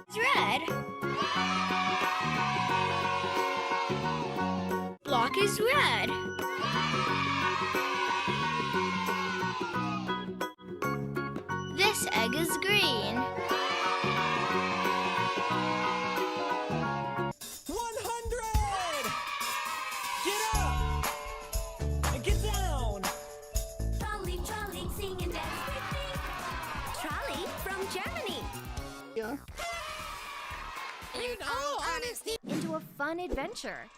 It's red. Block is red. This egg is green. 100! Get up! And get down! Trolley, trolley, sing and dance with me. Trolley from Germany. Yeah. In all honesty, into a fun adventure.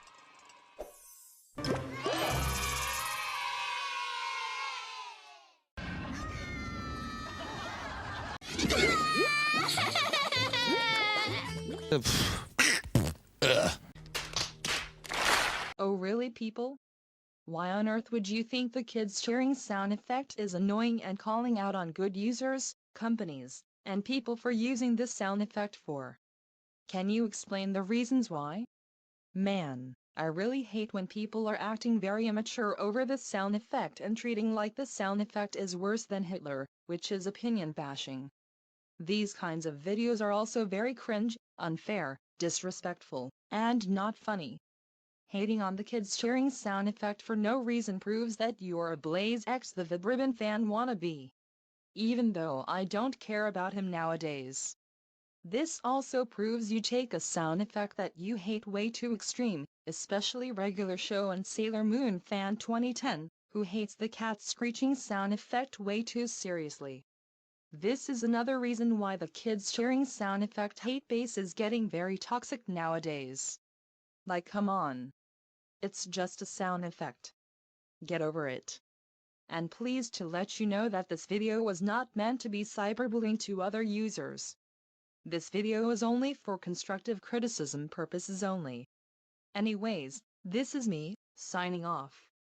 Oh really, people? Why on earth would you think the kids cheering sound effect is annoying and calling out on good users, companies, and people for using this sound effect for? Can you explain the reasons why? Man, I really hate when people are acting very immature over this sound effect and treating like this sound effect is worse than Hitler, which is opinion bashing. These kinds of videos are also very cringe, unfair, disrespectful, and not funny. Hating on the kids cheering sound effect for no reason proves that you're a Blaze X the Vibribbon fan wannabe. Even though I don't care about him nowadays. This also proves you take a sound effect that you hate way too extreme, especially regular show and Sailor Moon fan 2010, who hates the cat screeching sound effect way too seriously. This is another reason why the kids cheering sound effect hate base is getting very toxic nowadays. Like come on. It's just a sound effect. Get over it. And please to let you know that this video was not meant to be cyberbullying to other users. This video is only for constructive criticism purposes only. Anyways, this is me, signing off.